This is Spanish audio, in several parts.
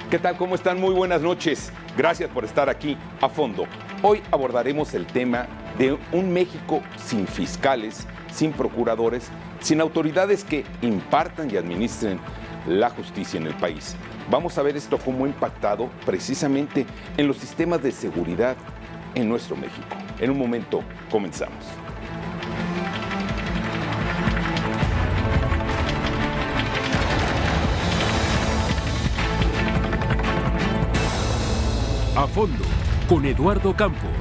¿Qué tal? ¿Cómo están? Muy buenas noches. Gracias por estar aquí a fondo. Hoy abordaremos el tema de un México sin fiscales, sin procuradores, sin autoridades que impartan y administren la justicia en el país. Vamos a ver esto cómo ha impactado precisamente en los sistemas de seguridad en nuestro México. En un momento comenzamos. A fondo, con Eduardo Campos.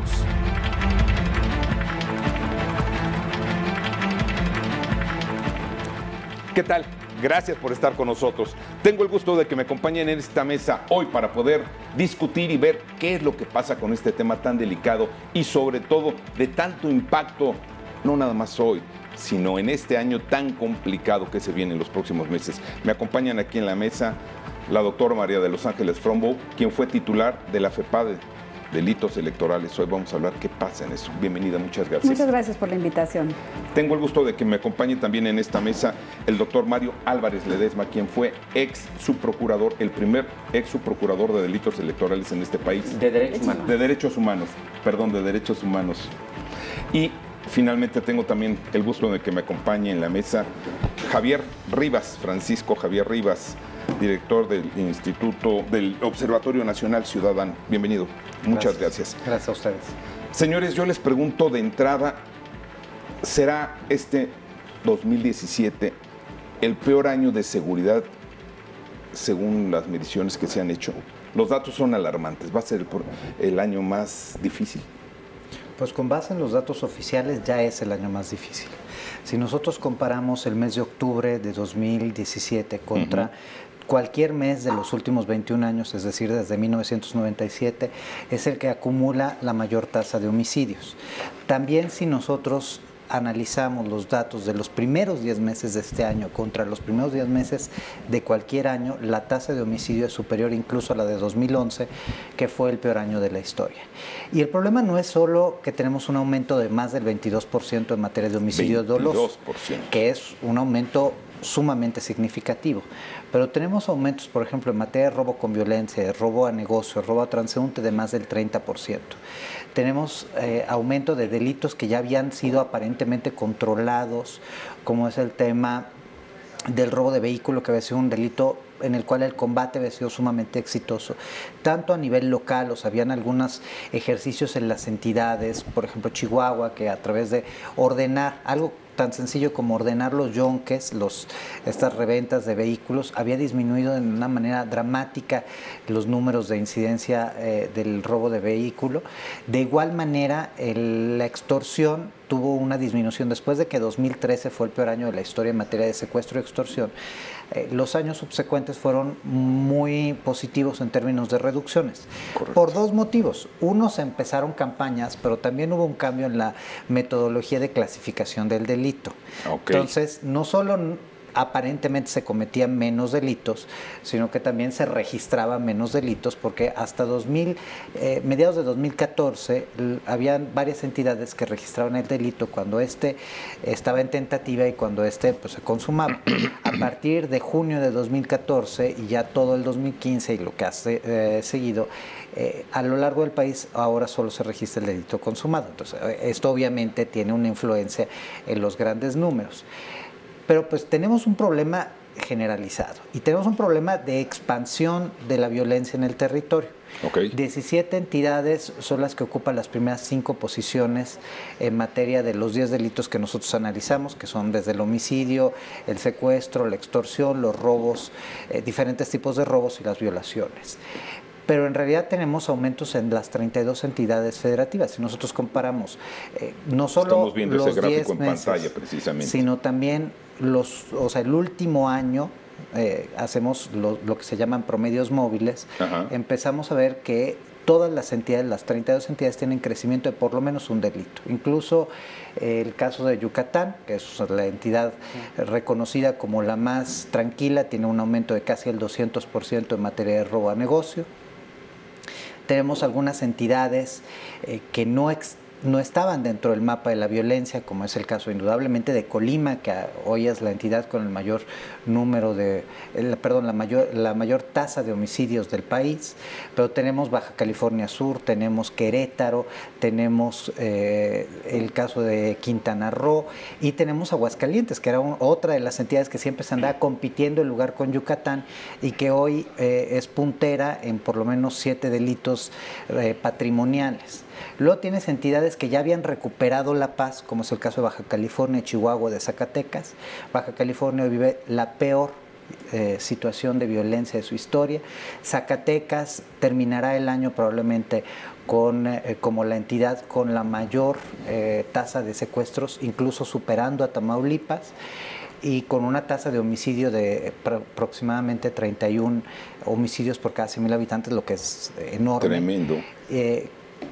¿Qué tal? Gracias por estar con nosotros. Tengo el gusto de que me acompañen en esta mesa hoy para poder discutir y ver qué es lo que pasa con este tema tan delicado y sobre todo de tanto impacto, no nada más hoy, sino en este año tan complicado que se viene en los próximos meses. Me acompañan aquí en la mesa la doctora María de los Ángeles Frombo, quien fue titular de la FEPADE, Delitos Electorales. Hoy vamos a hablar qué pasa en eso. Bienvenida, muchas gracias. Muchas gracias por la invitación. Tengo el gusto de que me acompañe también en esta mesa el doctor Mario Álvarez Ledesma, quien fue ex subprocurador, el primer ex subprocurador de Delitos Electorales en este país. De Derechos Humanos. De Derechos Humanos, perdón, de Derechos Humanos. Y finalmente tengo también el gusto de que me acompañe en la mesa Javier Rivas, Francisco Javier Rivas, director del Instituto del Observatorio Nacional Ciudadano. Bienvenido. Muchas gracias. Gracias a ustedes. Señores, yo les pregunto de entrada, ¿será este 2017 el peor año de seguridad según las mediciones que se han hecho? Los datos son alarmantes. ¿Va a ser el año más difícil? Pues con base en los datos oficiales ya es el año más difícil. Si nosotros comparamos el mes de octubre de 2017 contra cualquier mes de los últimos 21 años, es decir, desde 1997, es el que acumula la mayor tasa de homicidios. También si nosotros analizamos los datos de los primeros 10 meses de este año contra los primeros 10 meses de cualquier año, la tasa de homicidio es superior incluso a la de 2011, que fue el peor año de la historia. Y el problema no es solo que tenemos un aumento de más del 22% en materia de homicidio doloso, que es un aumento sumamente significativo, pero tenemos aumentos, por ejemplo, en materia de robo con violencia, de robo a negocio, robo a transeúnte de más del 30%. Tenemos aumento de delitos que ya habían sido aparentemente controlados, como es el tema del robo de vehículo, que había sido un delito en el cual el combate había sido sumamente exitoso, tanto a nivel local, o sea, habían algunos ejercicios en las entidades, por ejemplo Chihuahua, que a través de ordenar algo tan sencillo como ordenar los yonques, estas reventas de vehículos, había disminuido de una manera dramática los números de incidencia del robo de vehículo. De igual manera, la extorsión tuvo una disminución después de que 2013 fue el peor año de la historia en materia de secuestro y extorsión. Los años subsecuentes fueron muy positivos en términos de reducciones. Correcto. Por dos motivos. Uno, se empezaron campañas, pero también hubo un cambio en la metodología de clasificación del delito. Okay. Entonces, no solo aparentemente se cometían menos delitos, sino que también se registraban menos delitos, porque hasta mediados de 2014 habían varias entidades que registraban el delito cuando estaba en tentativa y cuando pues, se consumaba. A partir de junio de 2014 y ya todo el 2015 y lo que ha seguido, a lo largo del país ahora solo se registra el delito consumado. Entonces, esto obviamente tiene una influencia en los grandes números. Pero pues tenemos un problema generalizado y tenemos un problema de expansión de la violencia en el territorio. Okay. 17 entidades son las que ocupan las primeras 5 posiciones en materia de los 10 delitos que nosotros analizamos, que son desde el homicidio, el secuestro, la extorsión, los robos, diferentes tipos de robos y las violaciones. Pero en realidad tenemos aumentos en las 32 entidades federativas. Si nosotros comparamos no solo estamos viendo los ese gráfico 10 en meses, pantalla precisamente, sino también el último año, hacemos lo que se llaman promedios móviles. Empezamos a ver que todas las entidades, las 32 entidades, tienen crecimiento de por lo menos un delito. Incluso el caso de Yucatán, que es la entidad reconocida como la más tranquila, tiene un aumento de casi el 200% en materia de robo a negocio. Tenemos algunas entidades que no no estaban dentro del mapa de la violencia, como es el caso indudablemente de Colima, que hoy es la entidad con el mayor número de, la mayor tasa de homicidios del país, pero tenemos Baja California Sur, tenemos Querétaro, tenemos el caso de Quintana Roo y tenemos Aguascalientes, que era otra de las entidades que siempre se andaba compitiendo en lugar con Yucatán y que hoy es puntera en por lo menos 7 delitos patrimoniales. Luego tienes entidades que ya habían recuperado la paz, como es el caso de Baja California, Chihuahua, de Zacatecas. Baja California vive la peor situación de violencia de su historia. Zacatecas terminará el año probablemente como la entidad con la mayor tasa de secuestros, incluso superando a Tamaulipas, y con una tasa de homicidio de aproximadamente 31 homicidios por cada 100,000 habitantes, lo que es enorme. Tremendo.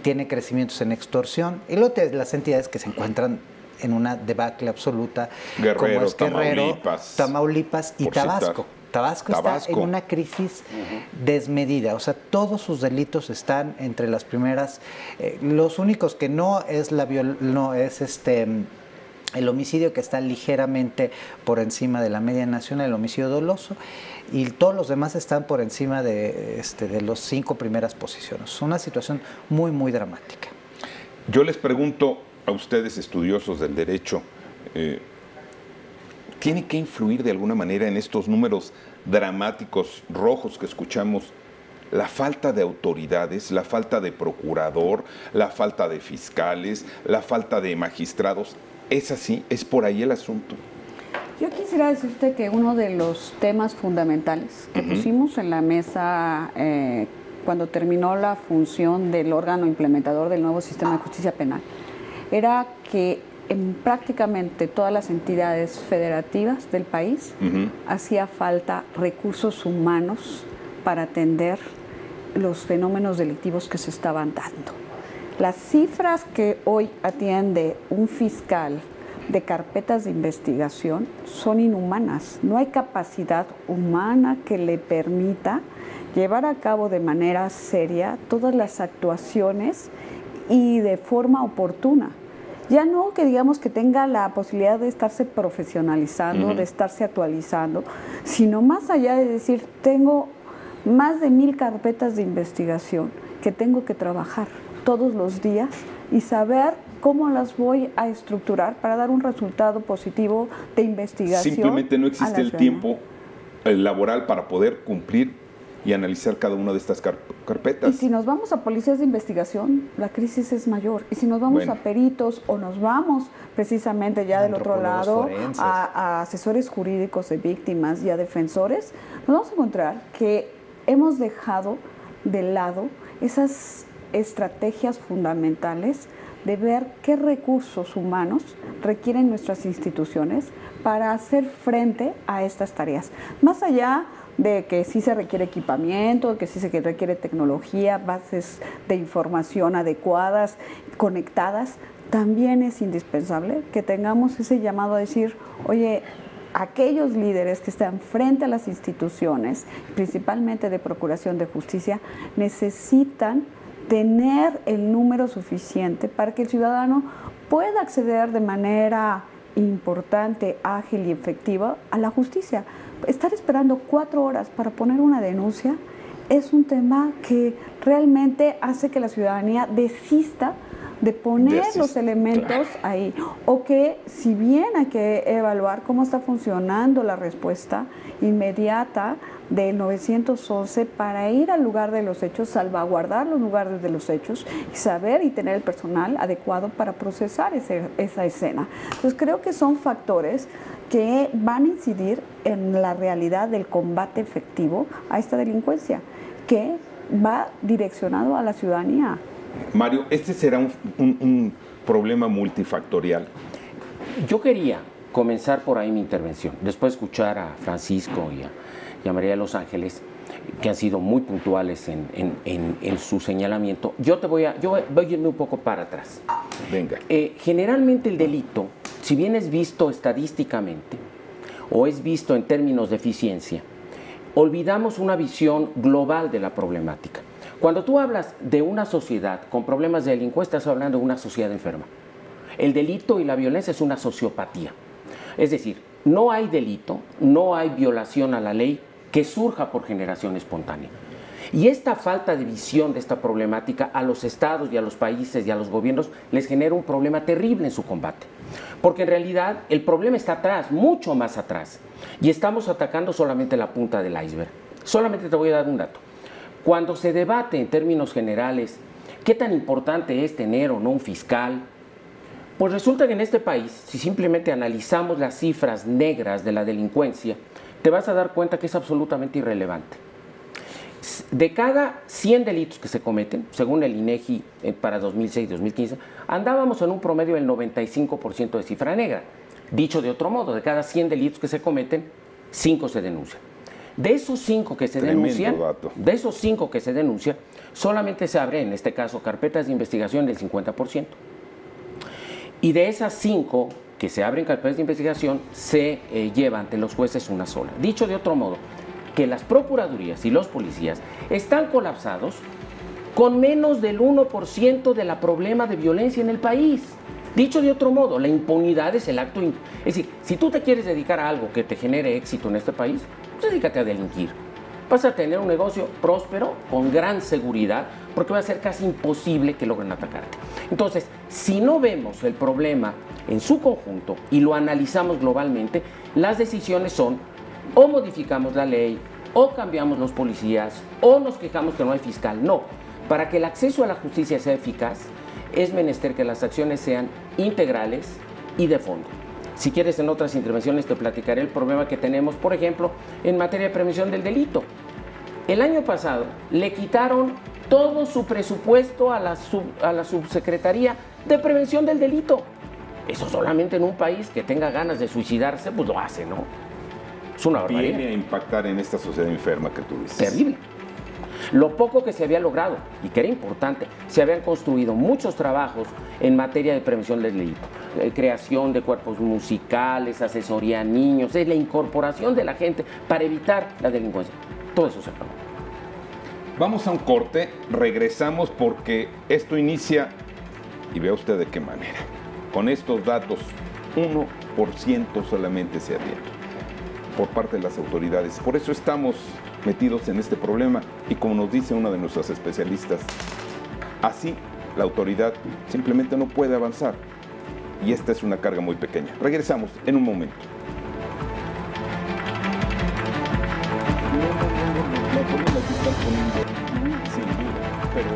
Tiene crecimientos en extorsión, y luego las entidades que se encuentran en una debacle absoluta, Guerrero, como es Guerrero, Tamaulipas y Tabasco. Tabasco está en una crisis desmedida, o sea, todos sus delitos están entre las primeras. Los únicos que no es el homicidio, que está ligeramente por encima de la media nacional, el homicidio doloso, y todos los demás están por encima de los 5 primeras posiciones. Es una situación muy, muy dramática. Yo les pregunto a ustedes, estudiosos del derecho, ¿tiene que influir de alguna manera en estos números dramáticos rojos que escuchamos la falta de autoridades, la falta de procurador, la falta de fiscales, la falta de magistrados? ¿Es así? ¿Es por ahí el asunto? Yo quisiera decirte que uno de los temas fundamentales que pusimos en la mesa cuando terminó la función del órgano implementador del nuevo sistema de justicia penal era que en prácticamente todas las entidades federativas del país hacía falta recursos humanos para atender los fenómenos delictivos que se estaban dando. Las cifras que hoy atiende un fiscal de carpetas de investigación son inhumanas. No hay capacidad humana que le permita llevar a cabo de manera seria todas las actuaciones y de forma oportuna. Ya no que digamos que tenga la posibilidad de estarse profesionalizando, de estarse actualizando, sino más allá de decir, tengo más de 1000 carpetas de investigación que tengo que trabajar todos los días y saber cómo las voy a estructurar para dar un resultado positivo de investigación. Simplemente no existe el tiempo laboral para poder cumplir y analizar cada una de estas carpetas. Y si nos vamos a policías de investigación, la crisis es mayor. Y si nos vamos a peritos o nos vamos precisamente ya del otro lado a asesores jurídicos de víctimas y a defensores, nos vamos a encontrar que hemos dejado de lado esas estrategias fundamentales de ver qué recursos humanos requieren nuestras instituciones para hacer frente a estas tareas. Más allá de que sí se requiere equipamiento, que sí se requiere tecnología, bases de información adecuadas, conectadas, también es indispensable que tengamos ese llamado a decir, oye, aquellos líderes que están frente a las instituciones, principalmente de procuración de justicia, necesitan tener el número suficiente para que el ciudadano pueda acceder de manera importante, ágil y efectiva a la justicia. Estar esperando 4 horas para poner una denuncia es un tema que realmente hace que la ciudadanía desista de poner los elementos ahí, o que si bien hay que evaluar cómo está funcionando la respuesta inmediata del 911 para ir al lugar de los hechos, salvaguardar los lugares de los hechos y saber y tener el personal adecuado para procesar esa escena. Entonces creo que son factores que van a incidir en la realidad del combate efectivo a esta delincuencia, que va direccionado a la ciudadanía. Mario, este será un problema multifactorial. Yo quería comenzar por ahí mi intervención, después de escuchar a Francisco y a María de los Ángeles, que han sido muy puntuales en su señalamiento. Yo voy a irme un poco para atrás. Venga. Generalmente el delito, si bien es visto estadísticamente o es visto en términos de eficiencia, olvidamos una visión global de la problemática. Cuando tú hablas de una sociedad con problemas de delincuencia, estás hablando de una sociedad enferma. El delito y la violencia es una sociopatía. Es decir, no hay delito, no hay violación a la ley que surja por generación espontánea. Y esta falta de visión de esta problemática a los estados y a los países y a los gobiernos les genera un problema terrible en su combate. Porque en realidad el problema está atrás, mucho más atrás. Y estamos atacando solamente la punta del iceberg. Solamente te voy a dar un dato. Cuando se debate en términos generales qué tan importante es tener o no un fiscal, pues resulta que en este país, si simplemente analizamos las cifras negras de la delincuencia, te vas a dar cuenta que es absolutamente irrelevante. De cada 100 delitos que se cometen, según el INEGI para 2006-2015, andábamos en un promedio del 95% de cifra negra. Dicho de otro modo, de cada 100 delitos que se cometen, 5 se denuncian. De esos 5 que se denuncian, solamente se abren, en este caso, carpetas de investigación del 50%. Y de esas 5 que se abren carpetas de investigación, se lleva ante los jueces una sola. Dicho de otro modo, que las procuradurías y los policías están colapsados con menos del 1% de la problema de violencia en el país. Dicho de otro modo, la impunidad es el acto... Es decir, si tú te quieres dedicar a algo que te genere éxito en este país, pues dedícate a delinquir. Vas a tener un negocio próspero, con gran seguridad, porque va a ser casi imposible que logren atacarte. Entonces, si no vemos el problema en su conjunto y lo analizamos globalmente, las decisiones son o modificamos la ley, o cambiamos los policías, o nos quejamos que no hay fiscal. No, para que el acceso a la justicia sea eficaz, es menester que las acciones sean integrales y de fondo. Si quieres, en otras intervenciones te platicaré el problema que tenemos, por ejemplo, en materia de prevención del delito. El año pasado le quitaron todo su presupuesto a la Subsecretaría de Prevención del Delito. Eso solamente en un país que tenga ganas de suicidarse, pues lo hace, ¿no? Es una barbaridad. Viene a impactar en esta sociedad enferma que tú dices. Terrible. Lo poco que se había logrado, y que era importante, se habían construido muchos trabajos en materia de prevención del delito. Creación de cuerpos musicales, asesoría a niños, es la incorporación de la gente para evitar la delincuencia. Todo eso se acabó. Vamos a un corte, regresamos porque esto inicia, y vea usted de qué manera. Con estos datos, 1% solamente se adhiere por parte de las autoridades. Por eso estamos metidos en este problema y como nos dice una de nuestras especialistas, así la autoridad simplemente no puede avanzar y esta es una carga muy pequeña. Regresamos en un momento. La fórmula que están poniendo, sin duda, pero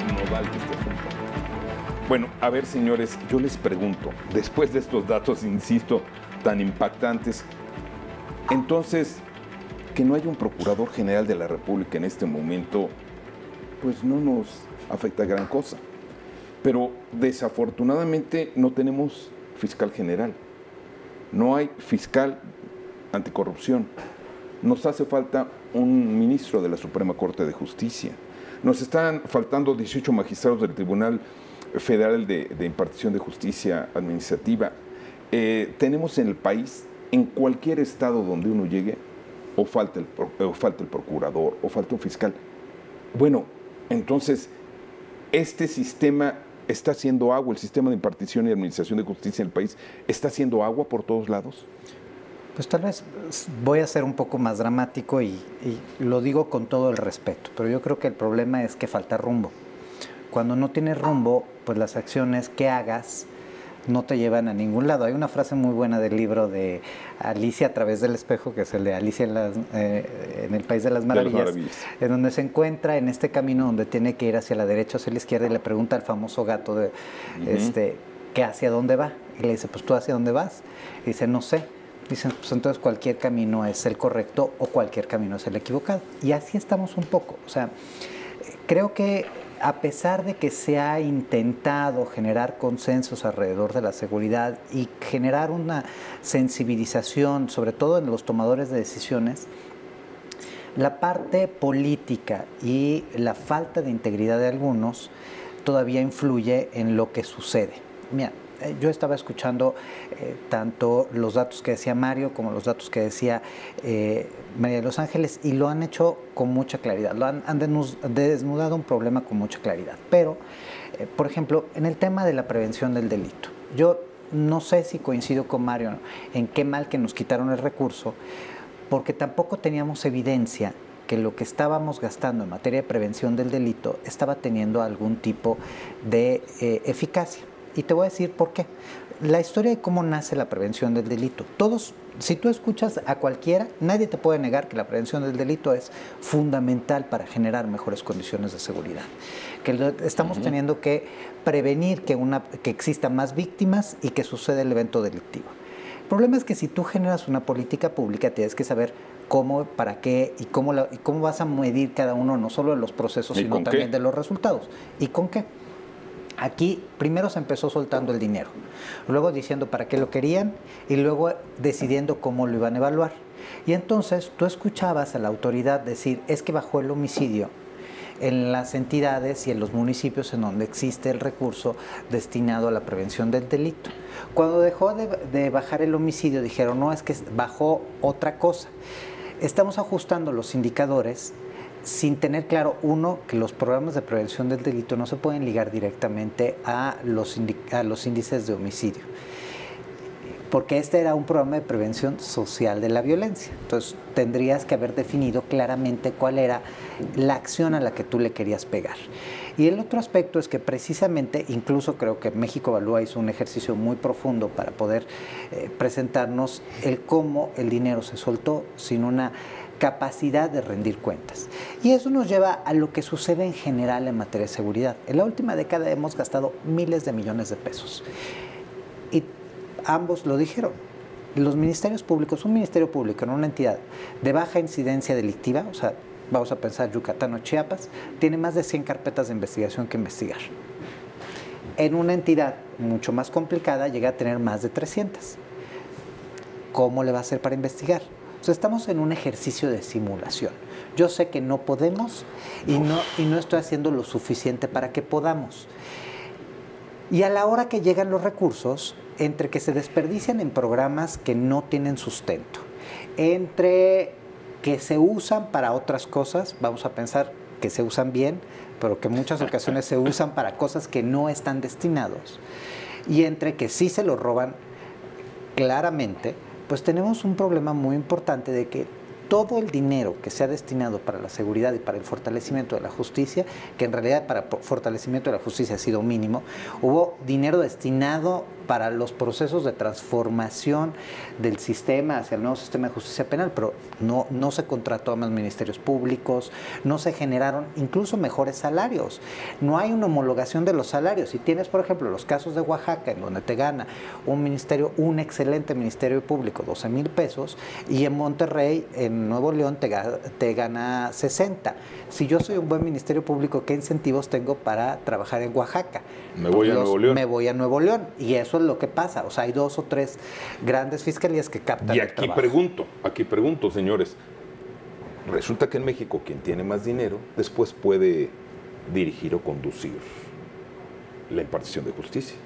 no vale este asunto. Bueno, a ver, señores, yo les pregunto, después de estos datos, insisto, tan impactantes, entonces, que no haya un Procurador General de la República en este momento, pues no nos afecta gran cosa. Pero desafortunadamente no tenemos fiscal general, no hay fiscal anticorrupción. Nos hace falta un ministro de la Suprema Corte de Justicia. Nos están faltando 18 magistrados del Tribunal Federal de Impartición de Justicia Administrativa. Tenemos en el país, en cualquier estado donde uno llegue, o falta el procurador, o falta un fiscal. Bueno, entonces, este sistema está haciendo agua, el sistema de impartición y administración de justicia en el país, ¿está haciendo agua por todos lados? Pues tal vez voy a ser un poco más dramático y lo digo con todo el respeto, pero yo creo que el problema es que falta rumbo. Cuando no tienes rumbo, pues las acciones que hagas no te llevan a ningún lado. Hay una frase muy buena del libro de Alicia a través del espejo, que es el de Alicia en el País de las Maravillas, en donde se encuentra en este camino donde tiene que ir hacia la derecha o hacia la izquierda y le pregunta al famoso gato que hacia dónde va. Y le dice, pues tú hacia dónde vas. Y dice, no sé. Dicen, pues entonces cualquier camino es el correcto o cualquier camino es el equivocado. Y así estamos un poco. O sea, creo que a pesar de que se ha intentado generar consensos alrededor de la seguridad y generar una sensibilización, sobre todo en los tomadores de decisiones, la parte política y la falta de integridad de algunos todavía influye en lo que sucede. Mira, yo estaba escuchando tanto los datos que decía Mario como los datos que decía María de los Ángeles, y lo han hecho con mucha claridad, han desnudado un problema con mucha claridad. Pero, por ejemplo, en el tema de la prevención del delito, yo no sé si coincido con Mario en qué mal que nos quitaron el recurso, porque tampoco teníamos evidencia que lo que estábamos gastando en materia de prevención del delito estaba teniendo algún tipo de eficacia. Y te voy a decir por qué. La historia de cómo nace la prevención del delito. Todos, si tú escuchas a cualquiera, nadie te puede negar que la prevención del delito es fundamental para generar mejores condiciones de seguridad. Que estamos teniendo que prevenir que existan más víctimas y que suceda el evento delictivo. El problema es que si tú generas una política pública, tienes que saber cómo, para qué y cómo vas a medir cada uno, no solo de los procesos, sino también de los resultados. ¿Y con qué? Aquí primero se empezó soltando el dinero, luego diciendo para qué lo querían y luego decidiendo cómo lo iban a evaluar. Y entonces tú escuchabas a la autoridad decir, es que bajó el homicidio en las entidades y en los municipios en donde existe el recurso destinado a la prevención del delito. Cuando dejó de bajar el homicidio, dijeron, no, es que bajó otra cosa. Estamos ajustando los indicadores sin tener claro, uno, que los programas de prevención del delito no se pueden ligar directamente a los índices de homicidio, porque este era un programa de prevención social de la violencia. Entonces tendrías que haber definido claramente cuál era la acción a la que tú le querías pegar. Y el otro aspecto es que precisamente, incluso creo que México Evalúa hizo un ejercicio muy profundo para poder presentarnos el cómo el dinero se soltó sin una capacidad de rendir cuentas. Y eso nos lleva a lo que sucede en general en materia de seguridad. En la última década hemos gastado miles de millones de pesos. Y ambos lo dijeron. Los ministerios públicos, un ministerio público en una entidad de baja incidencia delictiva, o sea, vamos a pensar Yucatán o Chiapas, tiene más de 100 carpetas de investigación que investigar. En una entidad mucho más complicada llega a tener más de 300. ¿Cómo le va a hacer para investigar? O sea, estamos en un ejercicio de simulación. Yo sé que no podemos y no estoy haciendo lo suficiente para que podamos. Y a la hora que llegan los recursos, entre que se desperdician en programas que no tienen sustento, entre que se usan para otras cosas, vamos a pensar que se usan bien, pero que en muchas ocasiones se usan para cosas que no están destinados, y entre que sí se lo roban claramente, pues tenemos un problema muy importante de que todo el dinero que se ha destinado para la seguridad y para el fortalecimiento de la justicia, que en realidad para fortalecimiento de la justicia ha sido mínimo, hubo dinero destinado para los procesos de transformación del sistema hacia el nuevo sistema de justicia penal, pero no se contrató a más ministerios públicos, no se generaron incluso mejores salarios, no hay una homologación de los salarios. Si tienes, por ejemplo, los casos de Oaxaca, en donde te gana un excelente ministerio público, 12,000 pesos, y en Monterrey, en Nuevo León, te gana 60. Si yo soy un buen ministerio público, ¿qué incentivos tengo para trabajar en Oaxaca? Me voy a Nuevo León. Me voy a Nuevo León, y eso es lo que pasa. O sea, hay 2 o 3 grandes fiscalías que captan el trabajo. Aquí pregunto, señores, resulta que en México quien tiene más dinero después puede dirigir o conducir la impartición de justicia.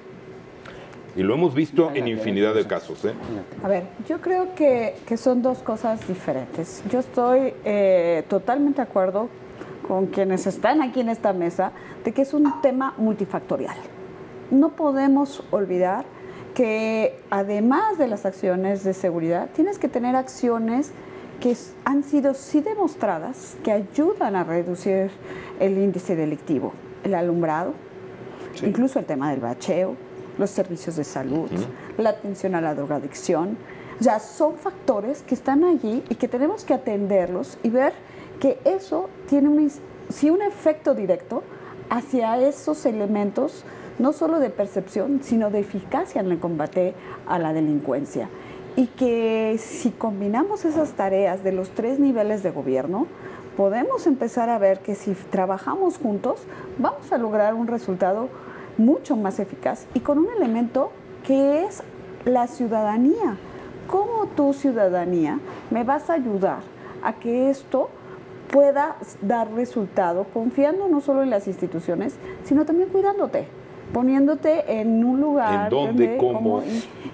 Y lo hemos visto en infinidad de casos. A ver, yo creo que son 2 cosas diferentes. Yo estoy totalmente de acuerdo con quienes están aquí en esta mesa de que es un tema multifactorial. No podemos olvidar que además de las acciones de seguridad, tienes que tener acciones que han sido sí demostradas, que ayudan a reducir el índice delictivo. El alumbrado, sí, incluso el tema del bacheo, los servicios de salud, la atención a la drogadicción. O sea, son factores que están allí y que tenemos que atenderlos y ver que eso tiene un efecto directo hacia esos elementos, no solo de percepción, sino de eficacia en el combate a la delincuencia. Y que si combinamos esas tareas de los 3 niveles de gobierno, podemos empezar a ver que si trabajamos juntos, vamos a lograr un resultado mucho más eficaz y con un elemento que es la ciudadanía. ¿Cómo tu ciudadanía me vas a ayudar a que esto pueda dar resultado confiando no solo en las instituciones, sino también cuidándote? poniéndote en un lugar. ¿En dónde, cómo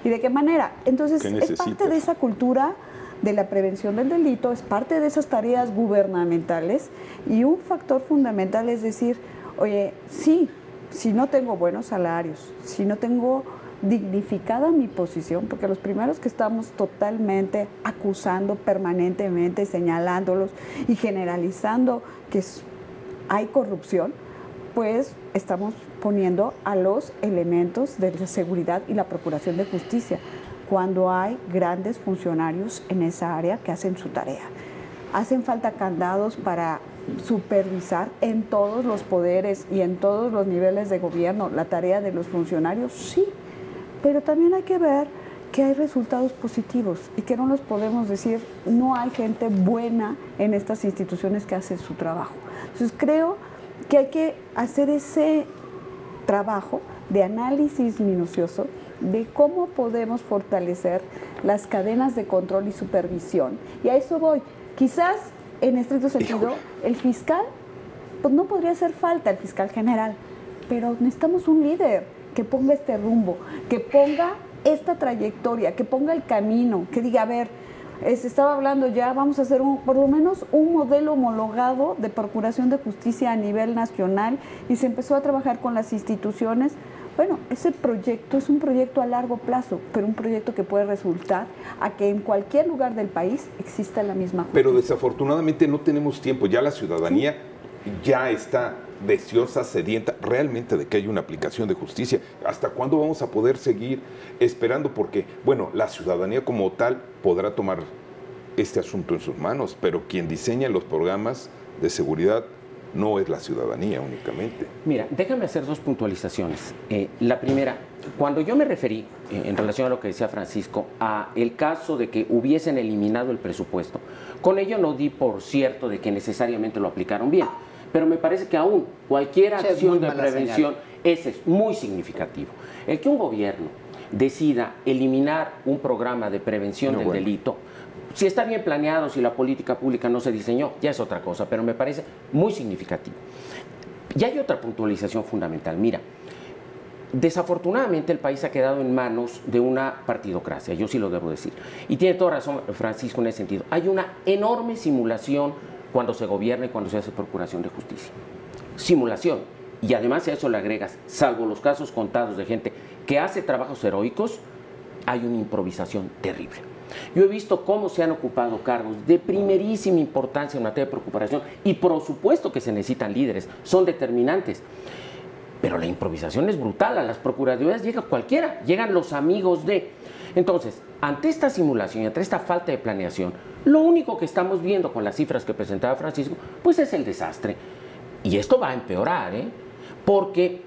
y de qué manera? Entonces, es parte de esa cultura de la prevención del delito, es parte de esas tareas gubernamentales, y un factor fundamental es decir, oye, sí, si no tengo buenos salarios, si no tengo dignificada mi posición, porque los primeros que estamos totalmente acusando permanentemente, señalándolos y generalizando que hay corrupción, pues estamos poniendo a los elementos de la seguridad y la procuración de justicia, cuando hay grandes funcionarios en esa área que hacen su tarea. Hacen falta candados para supervisar en todos los poderes y en todos los niveles de gobierno la tarea de los funcionarios, sí, pero también hay que ver que hay resultados positivos y que no los podemos decir, no hay gente buena en estas instituciones que hacen su trabajo. Entonces creo que hay que hacer ese trabajo de análisis minucioso de cómo podemos fortalecer las cadenas de control y supervisión. Y a eso voy. Quizás, en estricto sentido, el fiscal, pues no podría hacer falta, el fiscal general, pero necesitamos un líder que ponga este rumbo, que ponga esta trayectoria, que ponga el camino, que diga, a ver, se estaba hablando ya, vamos a hacer por lo menos un modelo homologado de procuración de justicia a nivel nacional, y se empezó a trabajar con las instituciones. Bueno, ese proyecto es un proyecto a largo plazo, pero un proyecto que puede resultar a que en cualquier lugar del país exista la misma justicia. Pero desafortunadamente no tenemos tiempo, ya la ciudadanía ya está deseosa, sedienta realmente de que haya una aplicación de justicia. ¿Hasta cuándo vamos a poder seguir esperando? Porque, bueno, la ciudadanía como tal podrá tomar este asunto en sus manos, pero quien diseña los programas de seguridad no es la ciudadanía únicamente. Mira, déjame hacer dos puntualizaciones. La primera, cuando yo me referí, en relación a lo que decía Francisco, a el caso de que hubiesen eliminado el presupuesto, con ello no di por cierto de que necesariamente lo aplicaron bien, pero me parece que aún cualquier acción de prevención, ese es muy significativo. El que un gobierno decida eliminar un programa de prevención del delito, si está bien planeado, si la política pública no se diseñó, ya es otra cosa, pero me parece muy significativo. Y hay otra puntualización fundamental. Mira, desafortunadamente el país ha quedado en manos de una partidocracia, yo sí lo debo decir. Y tiene toda razón Francisco en ese sentido. Hay una enorme simulación cuando se gobierna y cuando se hace procuración de justicia. Simulación. Y además a eso le agregas, salvo los casos contados de gente que hace trabajos heroicos, hay una improvisación terrible. Yo he visto cómo se han ocupado cargos de primerísima importancia en materia de procuración, y por supuesto que se necesitan líderes, son determinantes. Pero la improvisación es brutal, a las procuradurías llega cualquiera, llegan los amigos de... Entonces, ante esta simulación y ante esta falta de planeación, lo único que estamos viendo con las cifras que presentaba Francisco, pues es el desastre. Y esto va a empeorar, porque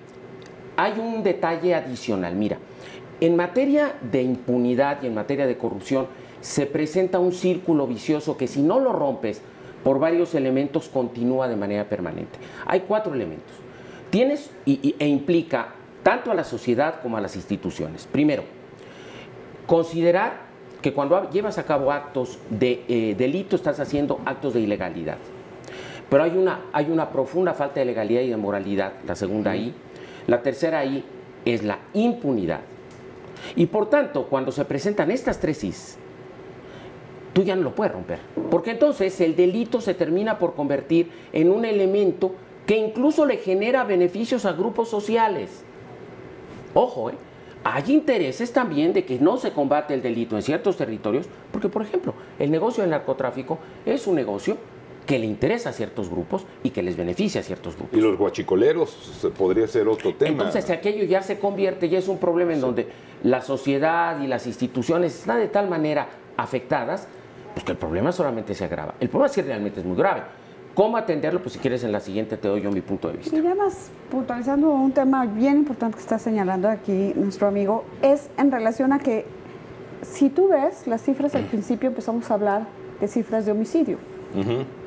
hay un detalle adicional. Mira, en materia de impunidad y en materia de corrupción se presenta un círculo vicioso que si no lo rompes por varios elementos continúa de manera permanente. Hay 4 elementos. Tienes e implica tanto a la sociedad como a las instituciones. Primero, considerar que cuando llevas a cabo actos de delito estás haciendo actos de ilegalidad. Pero hay una profunda falta de legalidad y de moralidad, la segunda I. La tercera I es la impunidad. Y por tanto, cuando se presentan estas 3 Is, tú ya no lo puedes romper. Porque entonces el delito se termina por convertir en un elemento que incluso le genera beneficios a grupos sociales. Ojo, hay intereses también de que no se combate el delito en ciertos territorios, porque, por ejemplo, el negocio del narcotráfico es un negocio que le interesa a ciertos grupos y que les beneficia a ciertos grupos. Y los guachicoleros podría ser otro tema. Entonces, aquello ya se convierte, ya es un problema en donde la sociedad y las instituciones están de tal manera afectadas, pues que el problema solamente se agrava. El problema sí realmente es muy grave. ¿Cómo atenderlo? Pues si quieres en la siguiente te doy yo mi punto de vista. Y además, puntualizando un tema bien importante que está señalando aquí nuestro amigo, es en relación a que si tú ves las cifras al principio empezamos a hablar de cifras de homicidio.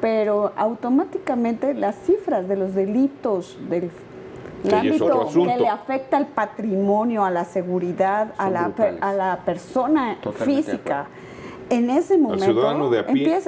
Pero automáticamente las cifras de los delitos del ámbito que le afecta al patrimonio, a la seguridad, a la persona física, en ese momento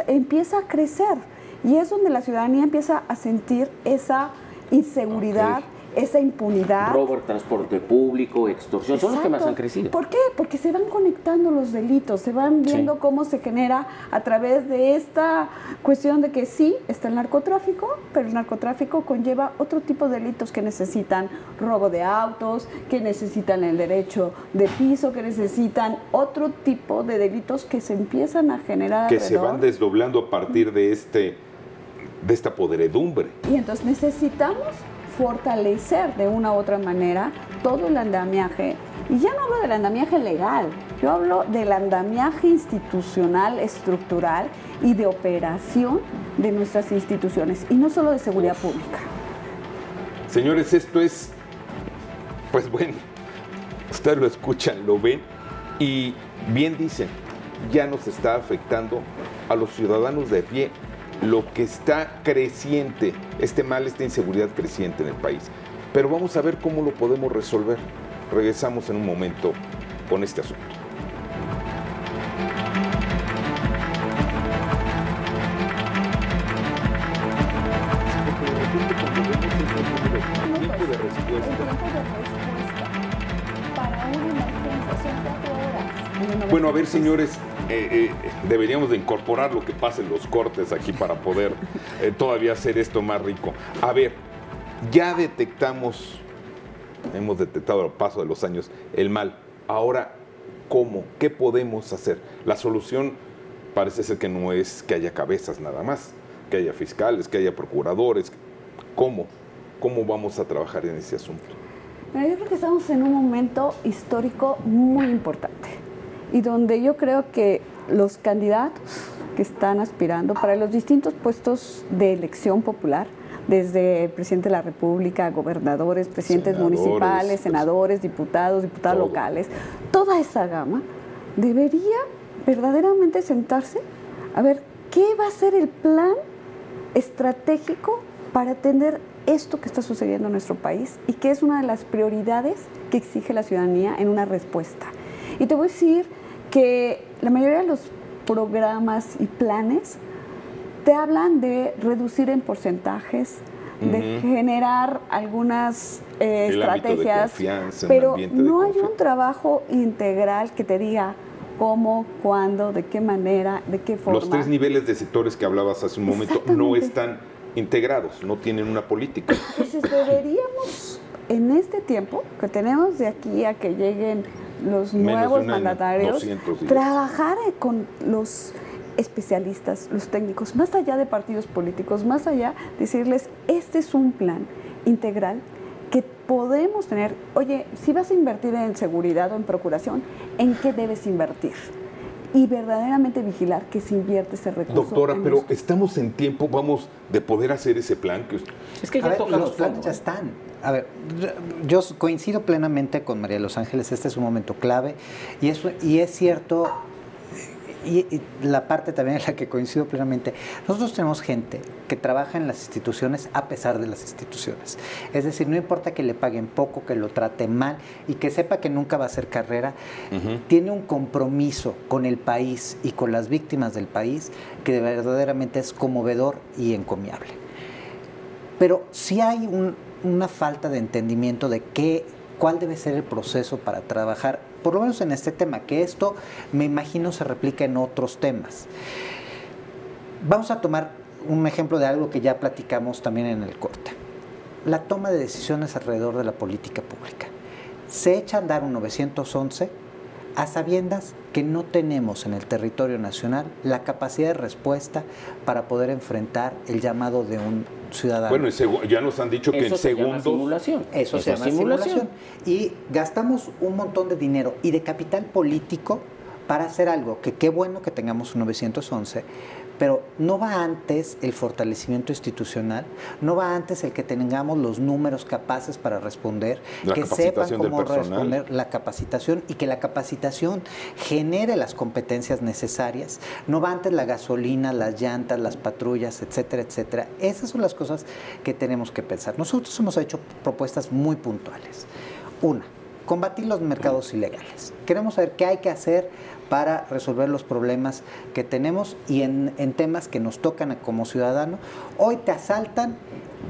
empieza a crecer. Y es donde la ciudadanía empieza a sentir esa inseguridad esa impunidad. Robo al transporte público, extorsión, Exacto. son los que más han crecido. ¿Por qué? Porque se van conectando los delitos, se van viendo cómo se genera a través de esta cuestión de que sí, está el narcotráfico, pero el narcotráfico conlleva otro tipo de delitos que necesitan robo de autos, que necesitan el derecho de piso, que necesitan otro tipo de delitos que se empiezan a generar que alrededor. se van desdoblando a partir de esta podredumbre. Y entonces necesitamos fortalecer de una u otra manera todo el andamiaje. Y ya no hablo del andamiaje legal, yo hablo del andamiaje institucional, estructural y de operación de nuestras instituciones, y no solo de seguridad pública. Señores, esto es, pues bueno, ustedes lo escuchan, lo ven, y bien dicen, ya nos está afectando a los ciudadanos de a pie lo que está creciente, este mal, esta inseguridad creciente en el país. Pero vamos a ver cómo lo podemos resolver. Regresamos en un momento con este asunto. Tiempo de respuesta. Para una emergencia son 4 horas. Bueno, a ver, señores, deberíamos de incorporar lo que pasa en los cortes aquí para poder todavía hacer esto más rico. A ver, ya hemos detectado al paso de los años el mal. Ahora, ¿cómo? ¿Qué podemos hacer? La solución parece ser que no es que haya cabezas nada más, que haya fiscales, que haya procuradores. ¿Cómo? ¿Cómo vamos a trabajar en ese asunto? Yo creo que estamos en un momento histórico muy importante y donde yo creo que los candidatos que están aspirando para los distintos puestos de elección popular, desde el presidente de la República, gobernadores, presidentes municipales, senadores, diputadas locales, toda esa gama debería verdaderamente sentarse a ver qué va a ser el plan estratégico para atender esto que está sucediendo en nuestro país y que es una de las prioridades que exige la ciudadanía en una respuesta. Y te voy a decir que la mayoría de los programas y planes te hablan de reducir en porcentajes, de generar algunas estrategias, pero no hay un trabajo integral que te diga cómo, cuándo, de qué manera, de qué forma. Los 3 niveles de sectores que hablabas hace un momento no están integrados, no tienen una política. Entonces deberíamos, en este tiempo que tenemos de aquí a que lleguen los nuevos mandatarios, trabajar con los especialistas, los técnicos, más allá de partidos políticos, más allá, decirles, este es un plan integral que podemos tener. Oye, si vas a invertir en seguridad o en procuración, ¿en qué debes invertir? Y verdaderamente vigilar que se invierte ese recurso. Doctora, pero estamos en tiempo, vamos, de poder hacer ese plan. Es que ya los planes ya están. A ver, yo coincido plenamente con María de los Ángeles, este es un momento clave, y es cierto, y la parte también en la que coincido plenamente, nosotros tenemos gente que trabaja en las instituciones a pesar de las instituciones. Es decir, no importa que le paguen poco, que lo trate mal y que sepa que nunca va a hacer carrera, tiene un compromiso con el país y con las víctimas del país que verdaderamente es conmovedor y encomiable. Pero sí hay una falta de entendimiento de cuál debe ser el proceso para trabajar, por lo menos en este tema, que esto me imagino se replica en otros temas. Vamos a tomar un ejemplo de algo que ya platicamos también en el corte. La toma de decisiones alrededor de la política pública. Se echa a andar un 911 a sabiendas que no tenemos en el territorio nacional la capacidad de respuesta para poder enfrentar el llamado de un ciudadano. Bueno, ya nos han dicho que en segundos... Eso se llama simulación. Y gastamos un montón de dinero y de capital político para hacer algo que qué bueno que tengamos un 911, pero no va antes el fortalecimiento institucional, no va antes el que tengamos los números capaces para responder, que sepan cómo responder, la capacitación, y que la capacitación genere las competencias necesarias, no va antes la gasolina, las llantas, las patrullas, etcétera, etcétera. Esas son las cosas que tenemos que pensar. Nosotros hemos hecho propuestas muy puntuales. Una, combatir los mercados ilegales. Queremos saber qué hay que hacer para resolver los problemas que tenemos y en temas que nos tocan como ciudadano. Hoy te asaltan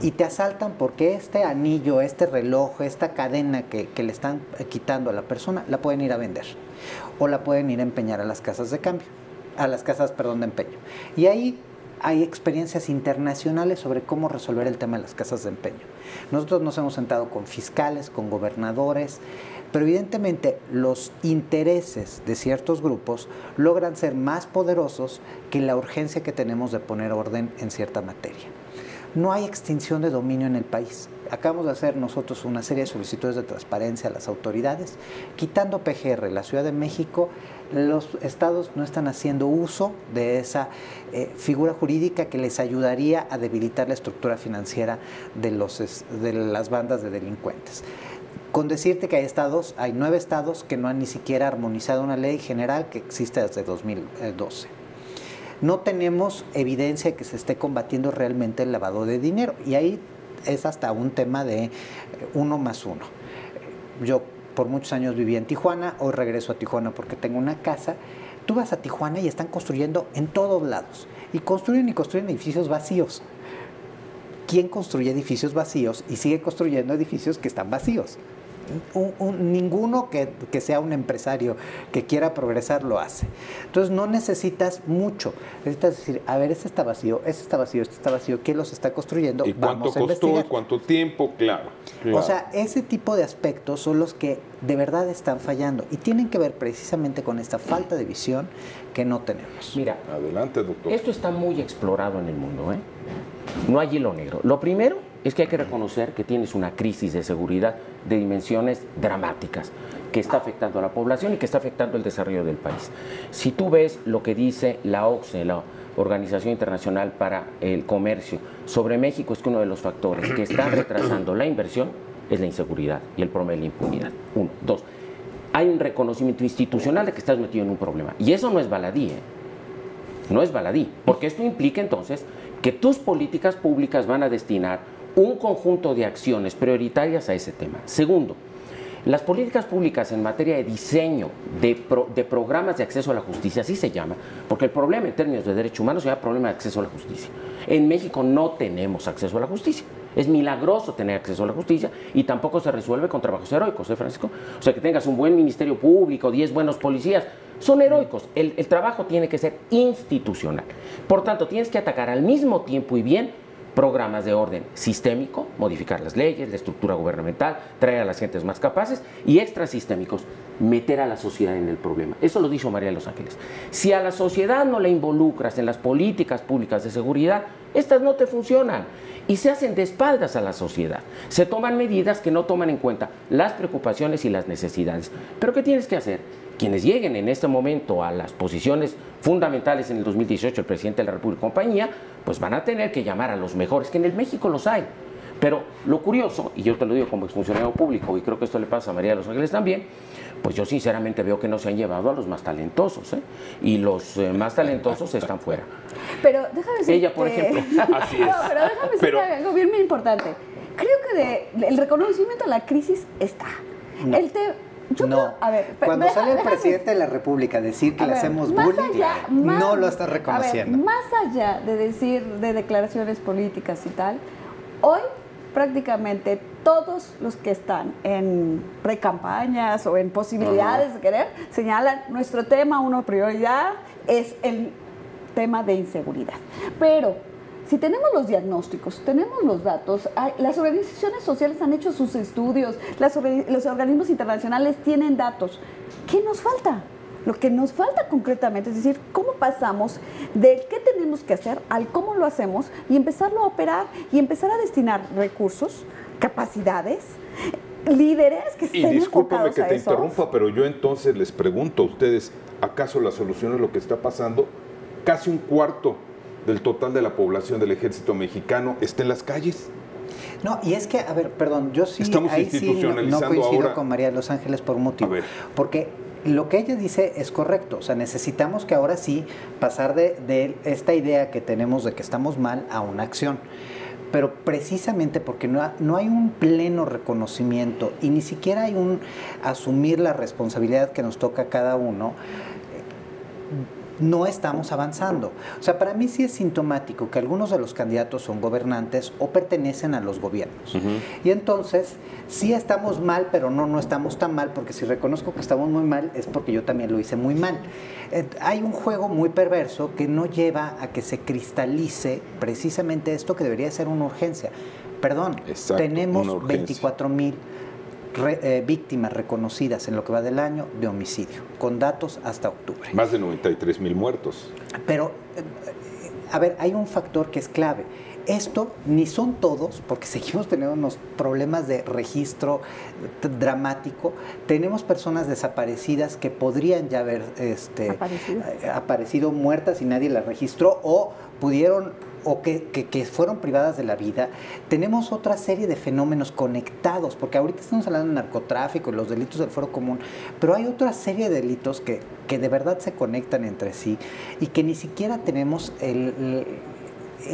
y te asaltan porque este anillo, este reloj, esta cadena que le están quitando a la persona, la pueden ir a vender o la pueden ir a empeñar a las casas de cambio, a las casas, perdón, de empeño. Y ahí hay experiencias internacionales sobre cómo resolver el tema de las casas de empeño. Nosotros nos hemos sentado con fiscales, con gobernadores, pero evidentemente los intereses de ciertos grupos logran ser más poderosos que la urgencia que tenemos de poner orden en cierta materia. No hay extinción de dominio en el país. Acabamos de hacer nosotros una serie de solicitudes de transparencia a las autoridades, quitando PGR. La Ciudad de México, los estados no están haciendo uso de esa figura jurídica que les ayudaría a debilitar la estructura financiera de las bandas de delincuentes. Con decirte que hay 9 estados que no han ni siquiera armonizado una ley general que existe desde 2012. No tenemos evidencia de que se esté combatiendo realmente el lavado de dinero y ahí es hasta un tema de 1 más 1. Yo por muchos años viví en Tijuana, hoy regreso a Tijuana porque tengo una casa. Tú vas a Tijuana y están construyendo en todos lados y construyen edificios vacíos. ¿Quién construye edificios vacíos y sigue construyendo edificios que están vacíos? Ninguno que sea un empresario que quiera progresar lo hace. Entonces no necesitas mucho, necesitas decir, a ver, este está vacío, ¿quién los está construyendo? ¿Y cuánto Vamos a costó? investigar. ¿Cuánto tiempo? Claro. O sea, ese tipo de aspectos son los que de verdad están fallando y tienen que ver precisamente con esta falta de visión que no tenemos. Mira, adelante, doctor. Esto está muy explorado en el mundo, ¿eh? No hay hilo negro. Lo primero es que hay que reconocer que tienes una crisis de seguridad de dimensiones dramáticas que está afectando a la población y que está afectando el desarrollo del país. Si tú ves lo que dice la OCDE, la Organización Internacional para el Comercio, sobre México, es que uno de los factores que están retrasando la inversión es la inseguridad y el problema de la impunidad. 1. 2. Hay un reconocimiento institucional de que estás metido en un problema. Y eso no es baladí, ¿eh? No es baladí, porque esto implica entonces que tus políticas públicas van a destinar un conjunto de acciones prioritarias a ese tema. Segundo, las políticas públicas en materia de diseño de programas de acceso a la justicia, así se llama, porque el problema en términos de derechos humanos se llama problema de acceso a la justicia. En México no tenemos acceso a la justicia. Es milagroso tener acceso a la justicia y tampoco se resuelve con trabajos heroicos, ¿eh, Francisco? O sea, que tengas un buen ministerio público, 10 buenos policías, son heroicos. El trabajo tiene que ser institucional. Por tanto, tienes que atacar al mismo tiempo y bien programas de orden sistémico, modificar las leyes, la estructura gubernamental, traer a las gentes más capaces, y extrasistémicos, meter a la sociedad en el problema. Eso lo dijo María de los Ángeles. Si a la sociedad no la involucras en las políticas públicas de seguridad, estas no te funcionan y se hacen de espaldas a la sociedad. Se toman medidas que no toman en cuenta las preocupaciones y las necesidades. ¿Pero qué tienes que hacer? Quienes lleguen en este momento a las posiciones fundamentales en el 2018, el presidente de la República y compañía, pues van a tener que llamar a los mejores, que en el México los hay. Pero lo curioso, y yo te lo digo como exfuncionario público, y creo que esto le pasa a María de los Ángeles también, pues yo sinceramente veo que no se han llevado a los más talentosos, ¿eh? Y los más talentosos están fuera. Pero déjame decir ella, por ejemplo. Así es. No, pero déjame decir algo bien muy importante. Creo que el reconocimiento a la crisis está. No. A ver, cuando sale el presidente de la República a decir que le hacemos bullying, no lo está reconociendo. Más allá de decir de declaraciones políticas y tal, hoy prácticamente todos los que están en precampañas o en posibilidades de querer señalan nuestro tema, una prioridad es el tema de inseguridad. Pero si tenemos los diagnósticos, tenemos los datos, las organizaciones sociales han hecho sus estudios, los organismos internacionales tienen datos. ¿Qué nos falta? Lo que nos falta concretamente es decir, ¿cómo pasamos del qué tenemos que hacer al cómo lo hacemos y empezarlo a operar y empezar a destinar recursos, capacidades, líderes que estén enfocados a eso? Y discúlpame que te interrumpa, pero yo entonces les pregunto a ustedes, ¿acaso la solución es lo que está pasando? Casi un cuarto del total de la población del ejército mexicano está en las calles. No, y es que, a ver, perdón, yo sí, estamos ahí institucionalizando sí no coincido ahora con María de los Ángeles por un motivo. Porque lo que ella dice es correcto, o sea, necesitamos que ahora sí pasar de esta idea que tenemos de que estamos mal a una acción. pero precisamente porque no hay un pleno reconocimiento y ni siquiera hay un asumir la responsabilidad que nos toca a cada uno, no estamos avanzando. O sea, para mí sí es sintomático que algunos de los candidatos son gobernantes o pertenecen a los gobiernos. Y entonces, sí estamos mal, pero no estamos tan mal, porque si reconozco que estamos muy mal, es porque yo también lo hice muy mal. Hay un juego muy perverso que no lleva a que se cristalice precisamente esto que debería ser una urgencia. Perdón, tenemos 24,000 víctimas reconocidas en lo que va del año de homicidio, con datos hasta octubre. Más de 93,000 muertos. Pero, a ver, hay un factor que es clave. Esto ni son todos, porque seguimos teniendo unos problemas de registro dramático. Tenemos personas desaparecidas que podrían ya haber aparecido muertas y nadie las registró, o pudieron, o que fueron privadas de la vida. Tenemos otra serie de fenómenos conectados, porque ahorita estamos hablando de narcotráfico y los delitos del fuero común, pero hay otra serie de delitos que de verdad se conectan entre sí y que ni siquiera tenemos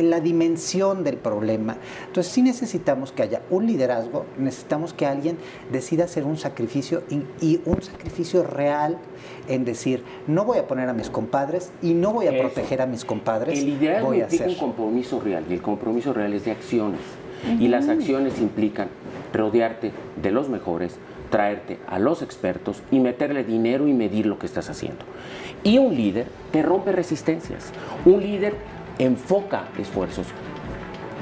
la dimensión del problema. Entonces sí necesitamos que haya un liderazgo, necesitamos que alguien decida hacer un sacrificio y un sacrificio real en decir, no voy a poner a mis compadres y no voy a proteger a mis compadres. El liderazgo implica un compromiso real, y el compromiso real es de acciones. Y las acciones implican rodearte de los mejores, traerte a los expertos y meterle dinero y medir lo que estás haciendo. Y un líder que rompe resistencias, un líder enfoca esfuerzos.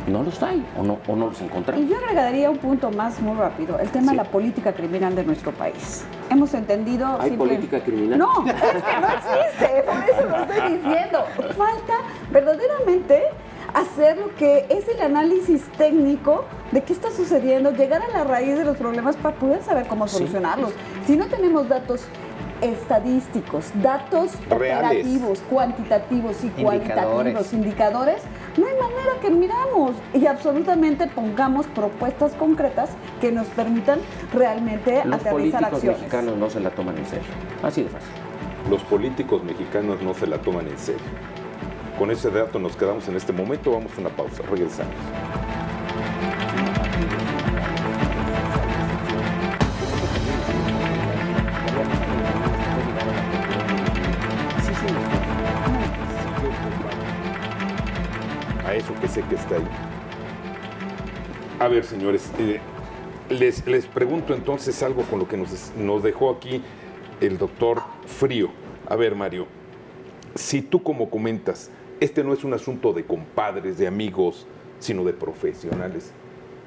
No los hay o no los encontramos. Y yo agregaría un punto más muy rápido, el tema de la política criminal de nuestro país. Hemos entendido... ¿Hay política criminal? No, es que no existe, por eso lo estoy diciendo. Falta verdaderamente hacer lo que es el análisis técnico de qué está sucediendo, llegar a la raíz de los problemas para poder saber cómo solucionarlos. Si no tenemos datos estadísticos, datos operativos, cuantitativos y cualitativos, indicadores, no hay manera que miramos y absolutamente pongamos propuestas concretas que nos permitan realmente aterrizar acciones. Los políticos mexicanos no se la toman en serio, así de fácil. Los políticos mexicanos no se la toman en serio. Con ese dato nos quedamos en este momento, vamos a una pausa, regresamos. A eso que sé que está ahí. A ver, señores, les pregunto entonces algo con lo que nos dejó aquí el doctor Frío. A ver, Mario, si tú como comentas, este no es un asunto de compadres, de amigos, sino de profesionales,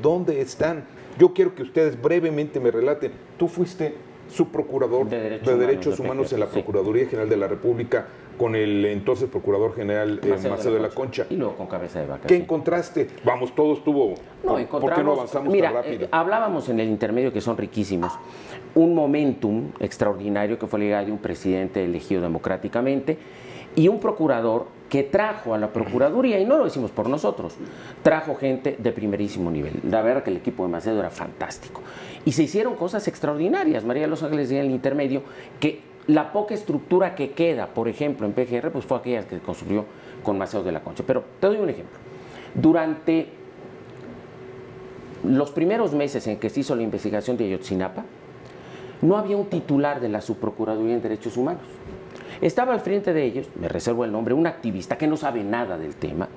¿dónde están? Yo quiero que ustedes brevemente me relaten. Tú fuiste subprocurador de Derechos Humanos en la Procuraduría General de la República con el entonces Procurador General Macedo de la Concha. Y luego con cabeza de vaca. ¿Qué encontraste? Vamos, todo estuvo... ¿Por qué no avanzamos tan rápido? Hablábamos en el intermedio, que son riquísimos, un momentum extraordinario que fue la llegada de un presidente elegido democráticamente y un procurador que trajo a la Procuraduría, y no lo decimos por nosotros, trajo gente de primerísimo nivel. La verdad que el equipo de Macedo era fantástico. Y se hicieron cosas extraordinarias. María de los Ángeles decía en el intermedio que la poca estructura que queda, por ejemplo, en PGR, pues fue aquella que construyó con Macedo de la Concha. Pero te doy un ejemplo. Durante los primeros meses en que se hizo la investigación de Ayotzinapa, no había un titular de la Subprocuraduría en Derechos Humanos. Estaba al frente de ellos, me reservo el nombre, una activista que no sabe nada del tema,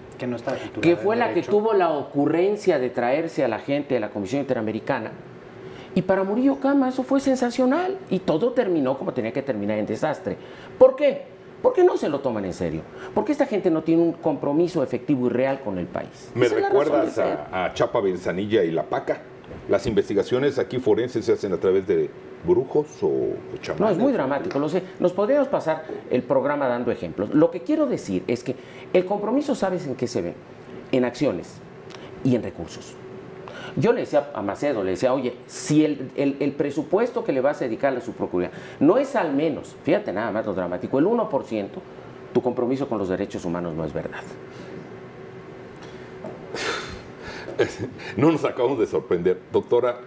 que fue la que tuvo la ocurrencia de traerse a la gente de la Comisión Interamericana. Y para Murillo Cama eso fue sensacional y todo terminó como tenía que terminar, en desastre. ¿Por qué? Porque no se lo toman en serio. Porque esta gente no tiene un compromiso efectivo y real con el país. ¿Me recuerdas a Chapa Benzanilla y La Paca? Las investigaciones aquí forenses se hacen a través de brujos o chamanes. No, es muy dramático, lo sé. Nos podríamos pasar el programa dando ejemplos. Lo que quiero decir es que el compromiso, ¿sabes en qué se ve? En acciones y en recursos. Yo le decía a Macedo, le decía, oye, si el presupuesto que le vas a dedicar a su procuraduría no es al menos, fíjate nada más lo dramático, el 1%, tu compromiso con los derechos humanos no es verdad. No nos acabamos de sorprender. Doctora,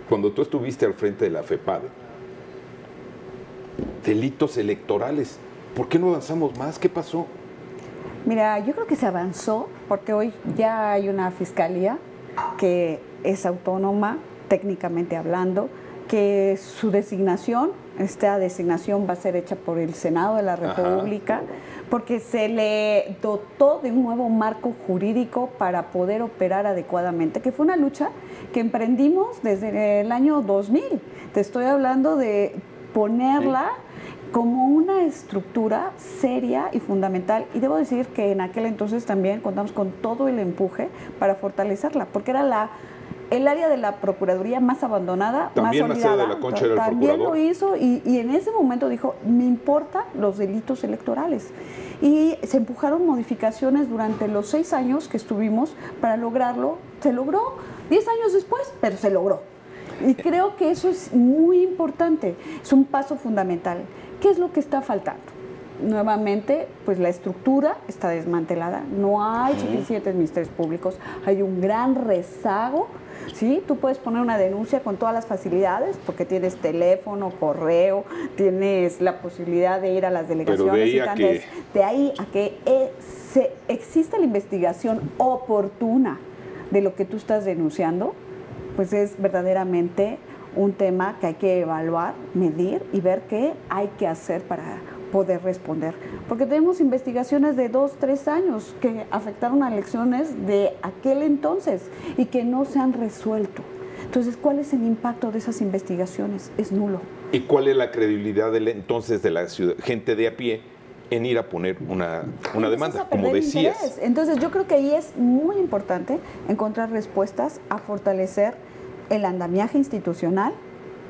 cuando tú estuviste al frente de la FEPADE, delitos electorales, ¿por qué no avanzamos más? ¿Qué pasó? Mira, yo creo que se avanzó porque hoy ya hay una fiscalía que es autónoma, técnicamente hablando, que su designación, esta designación va a ser hecha por el Senado de la República, porque se le dotó de un nuevo marco jurídico para poder operar adecuadamente, que fue una lucha que emprendimos desde el año 2000. Te estoy hablando de ponerla como una estructura seria y fundamental, y debo decir que en aquel entonces también contamos con todo el empuje para fortalecerla, porque era el área de la Procuraduría más abandonada, también más olvidada. Maceda de la Concha era el también procurador. lo hizo y en ese momento dijo, me importan los delitos electorales. Y se empujaron modificaciones durante los 6 años que estuvimos para lograrlo. Se logró 10 años después, pero se logró. Y creo que eso es muy importante, es un paso fundamental. ¿Qué es lo que está faltando? Nuevamente, pues la estructura está desmantelada, no hay suficientes ministerios públicos, hay un gran rezago, ¿sí? Tú puedes poner una denuncia con todas las facilidades, porque tienes teléfono, correo, tienes la posibilidad de ir a las delegaciones. Pero de ahí a que exista la investigación oportuna de lo que tú estás denunciando, pues es verdaderamente un tema que hay que evaluar, medir y ver qué hay que hacer para poder responder. Porque tenemos investigaciones de 2, 3 años que afectaron a elecciones de aquel entonces y que no se han resuelto. Entonces, ¿cuál es el impacto de esas investigaciones? Es nulo. ¿Y cuál es la credibilidad entonces de la gente de a pie en ir a poner una demanda, como decías? Interés. Entonces, yo creo que ahí es muy importante encontrar respuestas a fortalecer el andamiaje institucional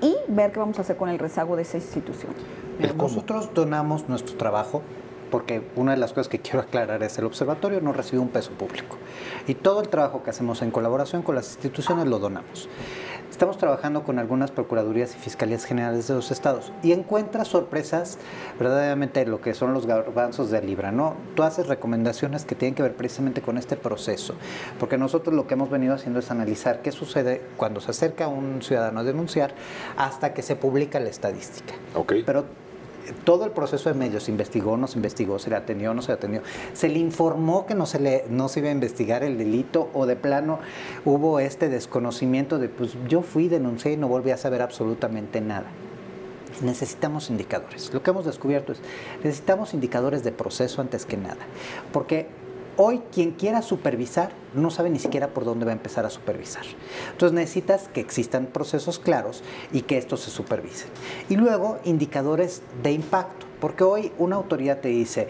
y ver qué vamos a hacer con el rezago de esa institución. Nosotros donamos nuestro trabajo, porque una de las cosas que quiero aclarar es el observatorio no recibe un peso público y todo el trabajo que hacemos en colaboración con las instituciones lo donamos. Estamos trabajando con algunas procuradurías y fiscalías generales de los estados y encuentras sorpresas verdaderamente lo que son los garbanzos de libra, ¿no? Tú haces recomendaciones que tienen que ver precisamente con este proceso, porque nosotros lo que hemos venido haciendo es analizar qué sucede cuando se acerca un ciudadano a denunciar hasta que se publica la estadística. Okay. Pero todo el proceso de medios, se investigó, no se investigó, se le atendió, no se le atendió, se le informó que no se iba a investigar el delito o de plano hubo este desconocimiento de pues yo fui, denuncié y no volví a saber absolutamente nada. Necesitamos indicadores. Lo que hemos descubierto es necesitamos indicadores de proceso antes que nada, porque hoy quien quiera supervisar no sabe ni siquiera por dónde va a empezar a supervisar. Entonces necesitas que existan procesos claros y que estos se supervisen. Y luego indicadores de impacto, porque hoy una autoridad te dice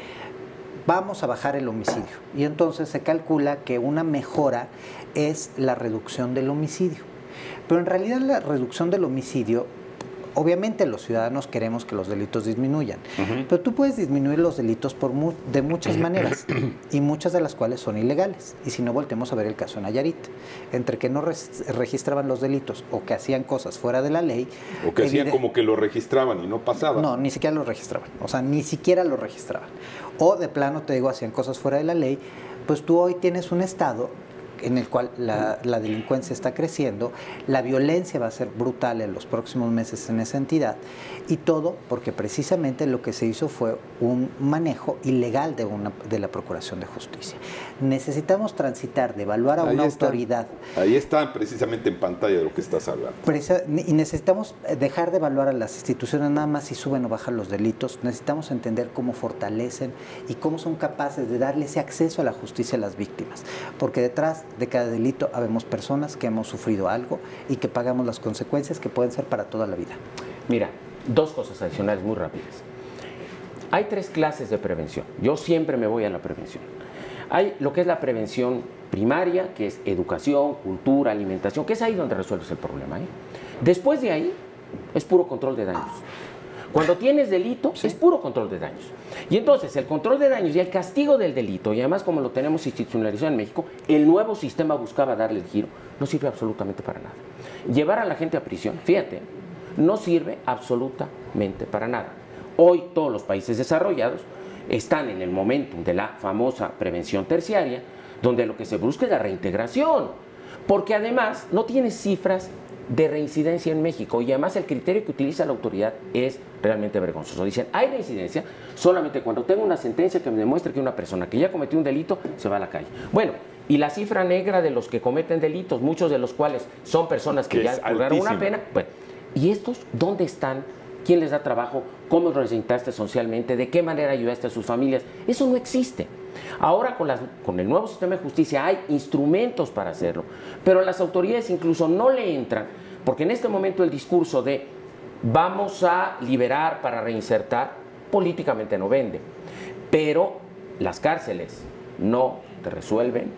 vamos a bajar el homicidio y entonces se calcula que una mejora es la reducción del homicidio. Pero en realidad la reducción del homicidio, obviamente los ciudadanos queremos que los delitos disminuyan, pero tú puedes disminuir los delitos de muchas maneras y muchas de las cuales son ilegales. Y si no, voltemos a ver el caso de Nayarit, entre que no registraban los delitos o que hacían cosas fuera de la ley. O que hacían como que lo registraban y no pasaba. No, ni siquiera lo registraban, o sea, ni siquiera lo registraban. O de plano, te digo, hacían cosas fuera de la ley, pues tú hoy tienes un estado en el cual la delincuencia está creciendo, la violencia va a ser brutal en los próximos meses en esa entidad, y todo porque precisamente lo que se hizo fue un manejo ilegal de la Procuración de Justicia. Necesitamos transitar de evaluar a una autoridad. Ahí está precisamente en pantalla de lo que estás hablando. Y necesitamos dejar de evaluar a las instituciones nada más si suben o bajan los delitos. Necesitamos entender cómo fortalecen y cómo son capaces de darle ese acceso a la justicia a las víctimas, porque detrás de cada delito habemos personas que hemos sufrido algo y que pagamos las consecuencias que pueden ser para toda la vida. Mira, 2 cosas adicionales muy rápidas. Hay 3 clases de prevención. Yo siempre me voy a la prevención. Hay lo que es la prevención primaria, que es educación, cultura, alimentación, que es ahí donde resuelves el problema, ¿eh? Después de ahí es puro control de daños. Cuando tienes delito, es puro control de daños. Y entonces el control de daños y el castigo del delito, y además como lo tenemos institucionalizado en México, el nuevo sistema buscaba darle el giro, no sirve absolutamente para nada. Llevar a la gente a prisión, fíjate, no sirve absolutamente para nada. Hoy todos los países desarrollados están en el momento de la famosa prevención terciaria, donde lo que se busca es la reintegración, porque además no tienes cifras de reincidencia en México, y además el criterio que utiliza la autoridad es realmente vergonzoso. Dicen, hay reincidencia solamente cuando tengo una sentencia que me demuestre que una persona que ya cometió un delito se va a la calle. Bueno, y la cifra negra de los que cometen delitos, muchos de los cuales son personas que ya purgaron una pena, bueno, ¿y estos dónde están? ¿Quién les da trabajo? ¿Cómo los representaste socialmente? ¿De qué manera ayudaste a sus familias? Eso no existe. Ahora con el nuevo sistema de justicia hay instrumentos para hacerlo, pero las autoridades incluso no le entran, porque en este momento el discurso de vamos a liberar para reinsertar políticamente no vende, pero las cárceles no te resuelven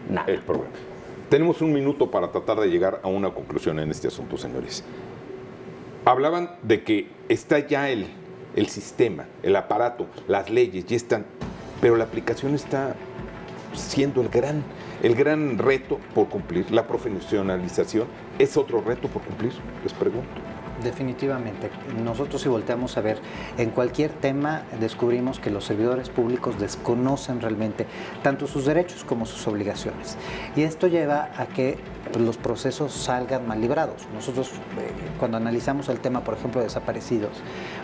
nada. El problema. Tenemos un minuto para tratar de llegar a una conclusión en este asunto, señores. Hablaban de que está ya el sistema, el aparato, las leyes ya están, pero la aplicación está siendo el gran reto por cumplir. La profesionalización es otro reto por cumplir, les pregunto. Definitivamente. Nosotros, si volteamos a ver, en cualquier tema descubrimos que los servidores públicos desconocen realmente tanto sus derechos como sus obligaciones. Y esto lleva a que los procesos salgan mal librados. Nosotros, cuando analizamos el tema, por ejemplo, de desaparecidos,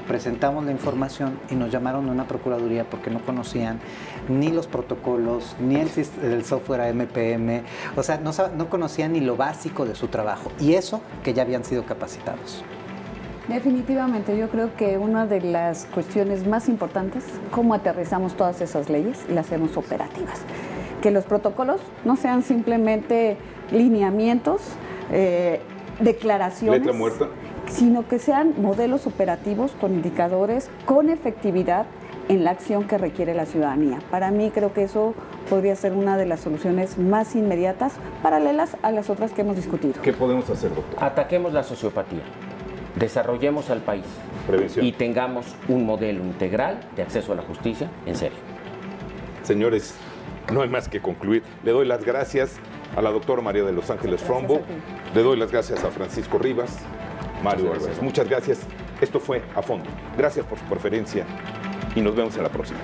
presentamos la información y nos llamaron a una procuraduría porque no conocían ni los protocolos, ni el software AMPM, o sea, no conocían ni lo básico de su trabajo. Y eso que ya habían sido capacitados. Definitivamente, yo creo que una de las cuestiones más importantes, cómo aterrizamos todas esas leyes y las hacemos operativas. Que los protocolos no sean simplemente lineamientos, declaraciones, letra muerta, sino que sean modelos operativos con indicadores, con efectividad en la acción que requiere la ciudadanía. Para mí creo que eso podría ser una de las soluciones más inmediatas, paralelas a las otras que hemos discutido. ¿Qué podemos hacer, doctor? Ataquemos la sociopatía. Desarrollemos al país. Prevención. Y tengamos un modelo integral de acceso a la justicia en serio. Señores, no hay más que concluir. Le doy las gracias a la doctora María de los Ángeles Frombo. Le doy las gracias a Francisco Rivas, Mario Álvarez. Muchas gracias. Esto fue A Fondo. Gracias por su preferencia y nos vemos en la próxima.